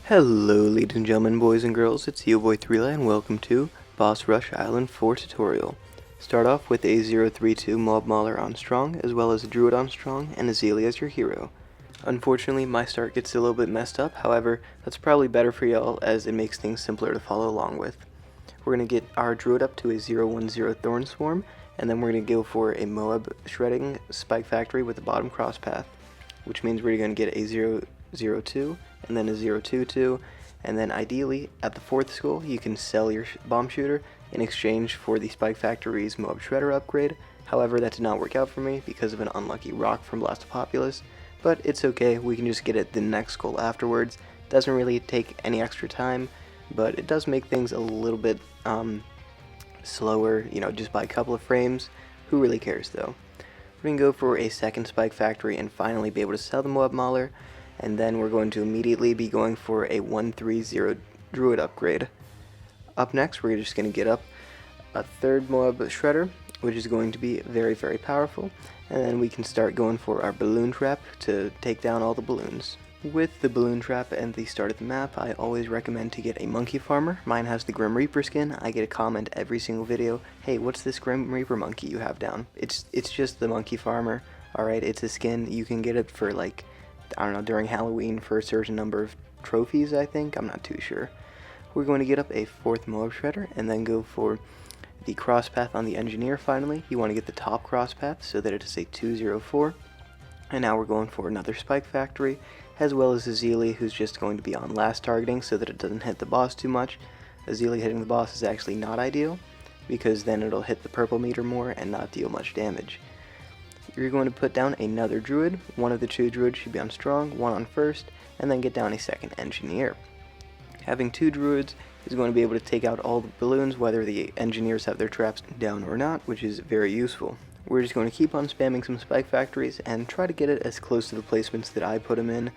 Hello ladies and gentlemen, boys and girls, it's your boy 3 and welcome to Boss Rush Island 4 tutorial. Start off with a 032 Mob Mauler on Strong, as well as a Druid on Strong, and Azalea as your hero. Unfortunately, my start gets a little bit messed up, however, that's probably better for y'all as it makes things simpler to follow along with. We're going to get our Druid up to a 010 Thorn Swarm, and then we're going to go for a Moab Shredding Spike Factory with the bottom cross path, which means we're going to get a 002 and then a 022, and then ideally at the 4th school you can sell your bomb shooter in exchange for the Spike Factory's Moab Shredder upgrade. However, that did not work out for me because of an unlucky rock from Blastapopoulos, but it's okay, we can just get it the next school afterwards. Doesn't really take any extra time, but it does make things a little bit slower, just by a couple of frames. Who really cares though? We're going to go for a second Spike Factory and finally be able to sell the Moab Mauler, and then we're going to immediately be going for a 130 Druid upgrade. Up next, we're just going to get up a third Moab Shredder, which is going to be very, very powerful, and then we can start going for our Balloon Trap to take down all the balloons. With the Balloon Trap and the start of the map, I always recommend to get a Monkey Farmer. Mine has the Grim Reaper skin. I get a comment every single video, hey, what's this Grim Reaper monkey you have down? It's just the Monkey Farmer, alright? It's a skin. You can get it for like, I don't know, during Halloween for a certain number of trophies, I think. I'm not too sure. We're going to get up a 4th Moab Shredder and then go for the cross path on the Engineer finally. You want to get the top cross path so that it is a 204. And now we're going for another Spike Factory, as well as Azalea, who's just going to be on last targeting so that it doesn't hit the boss too much. Azalea hitting the boss is actually not ideal, because then it'll hit the purple meter more and not deal much damage. You're going to put down another Druid. One of the two Druids should be on Strong, one on First, and then get down a second Engineer. Having two Druids is going to be able to take out all the balloons, whether the Engineers have their traps down or not, which is very useful. We're just going to keep on spamming some Spike Factories and try to get it as close to the placements that I put them in.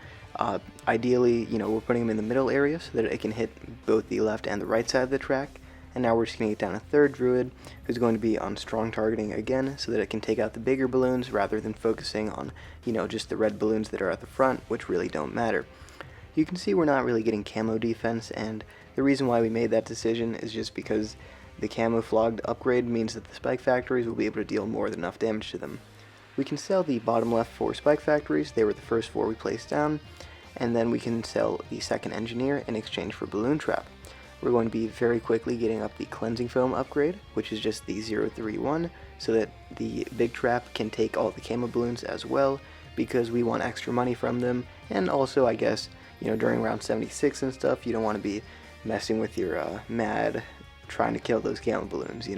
Ideally, we're putting them in the middle area so that it can hit both the left and the right side of the track. And now we're just going to get down a third Druid who's going to be on strong targeting again so that it can take out the bigger balloons rather than focusing on, just the red balloons that are at the front, which really don't matter. You can see we're not really getting camo defense, and the reason why we made that decision is just because the camouflaged upgrade means that the Spike Factories will be able to deal more than enough damage to them. We can sell the bottom left 4 Spike Factories, they were the first 4 we placed down, and then we can sell the second Engineer in exchange for Balloon Trap. We're going to be very quickly getting up the Cleansing Foam upgrade, which is just the 031, so that the big trap can take all the camo balloons as well, because we want extra money from them, and also I guess, during round 76 and stuff, you don't want to be messing with your mad trying to kill those camo balloons,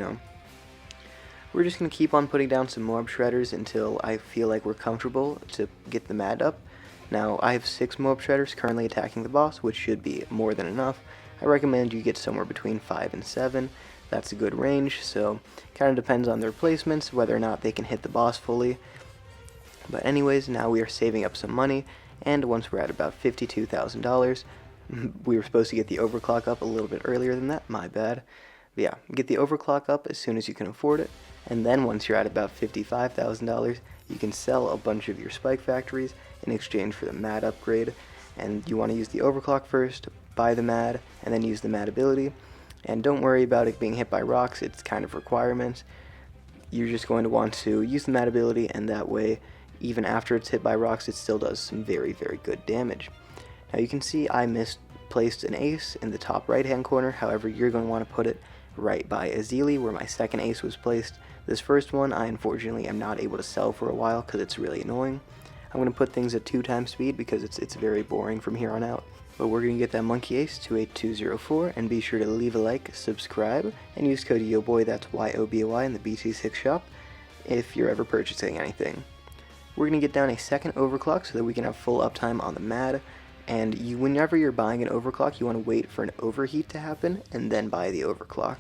We're just going to keep on putting down some Moab Shredders until I feel like we're comfortable to get the mad up. Now, I have 6 Moab Shredders currently attacking the boss, which should be more than enough. I recommend you get somewhere between 5 and 7. That's a good range, so kind of depends on their placements, whether or not they can hit the boss fully. But anyways, now we are saving up some money, and once we're at about $52,000, we were supposed to get the overclock up a little bit earlier than that, my bad. But yeah, get the overclock up as soon as you can afford it, and then once you're at about $55,000, you can sell a bunch of your Spike Factories in exchange for the MAD upgrade, and you want to use the overclock first, buy the MAD, and then use the MAD ability, and don't worry about it being hit by rocks, it's kind of requirement. You're just going to want to use the MAD ability, and that way, even after it's hit by rocks, it still does some very, very good damage. Now you can see I misplaced an ace in the top right hand corner, however you're going to want to put it right by Azalea where my second ace was placed. This first one I unfortunately am not able to sell for a while because it's really annoying. I'm going to put things at 2 times speed because it's very boring from here on out. But we're going to get that monkey ace to a 204, and be sure to leave a like, subscribe, and use code YOBOY, that's YOBOY, in the BTD6 shop if you're ever purchasing anything. We're going to get down a second overclock so that we can have full uptime on the MAD. And whenever you're buying an overclock, you want to wait for an overheat to happen and then buy the overclock.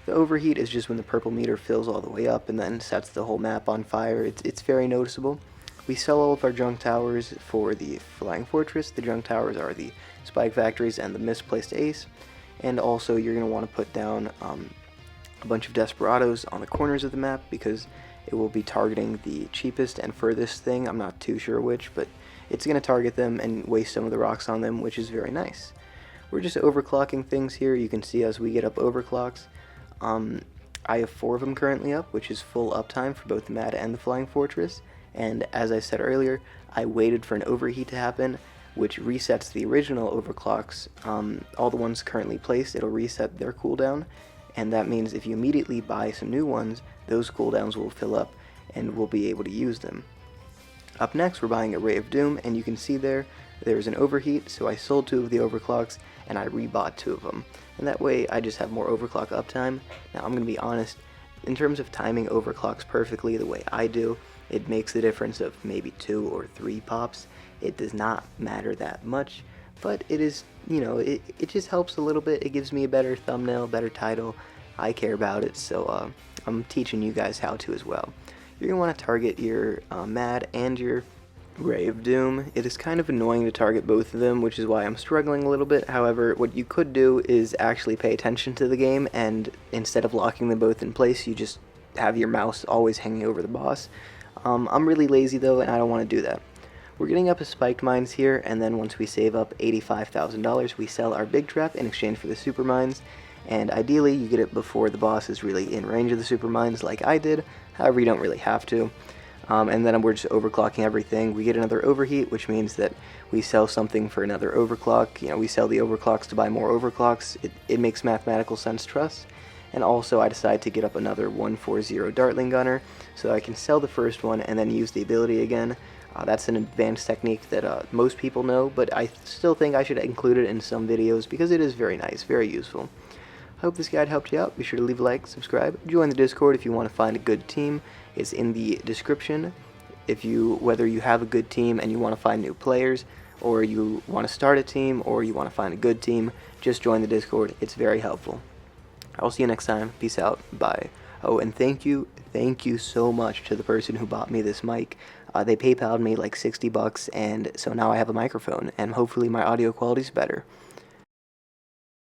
The overheat is just when the purple meter fills all the way up and then sets the whole map on fire. It's very noticeable. We sell all of our junk towers for the Flying Fortress. The junk towers are the Spike Factories and the misplaced ace. And also you're going to want to put down a bunch of Desperados on the corners of the map because it will be targeting the cheapest and furthest thing. I'm not too sure which, but it's going to target them and waste some of the rocks on them, which is very nice. we're just overclocking things here. You can see as we get up overclocks. I have 4 of them currently up, which is full uptime for both the Mad and the Flying Fortress. And as I said earlier, I waited for an overheat to happen, which resets the original overclocks. All the ones currently placed, it'll reset their cooldown, and that means if you immediately buy some new ones, those cooldowns will fill up and we'll be able to use them. Up next, we're buying a Ray of Doom, and you can see there's an overheat, so I sold 2 of the overclocks and I rebought 2 of them. And that way I just have more overclock uptime. Now I'm going to be honest, in terms of timing overclocks perfectly the way I do, it makes a difference of maybe 2 or 3 pops. It does not matter that much, but it is, it just helps a little bit. It gives me a better thumbnail, better title. I care about it, so I'm teaching you guys how to as well. You're going to want to target your Mad and your Ray of Doom. It is kind of annoying to target both of them, which is why I'm struggling a little bit. However, what you could do is actually pay attention to the game, and instead of locking them both in place, you just have your mouse always hanging over the boss. I'm really lazy though, and I don't want to do that. We're getting up a spiked mines here, and then once we save up $85,000, we sell our big trap in exchange for the super mines. And ideally, you get it before the boss is really in range of the super mines like I did. However, you don't really have to. And then we're just overclocking everything. We get another overheat, which means that we sell something for another overclock. We sell the overclocks to buy more overclocks. It makes mathematical sense to us. And also I decide to get up another 140 Dartling Gunner, so I can sell the first one and then use the ability again. That's an advanced technique that most people know, but I still think I should include it in some videos because it is very nice, very useful. I hope this guide helped you out. Be sure to leave a like, subscribe, join the Discord if you want to find a good team. It's in the description. Whether you have a good team and you want to find new players, or you want to start a team, or you want to find a good team, just join the Discord. It's very helpful. I'll see you next time. Peace out. Bye. Oh, and thank you so much to the person who bought me this mic. They PayPal'd me like $60, and so now I have a microphone, and hopefully my audio quality's better.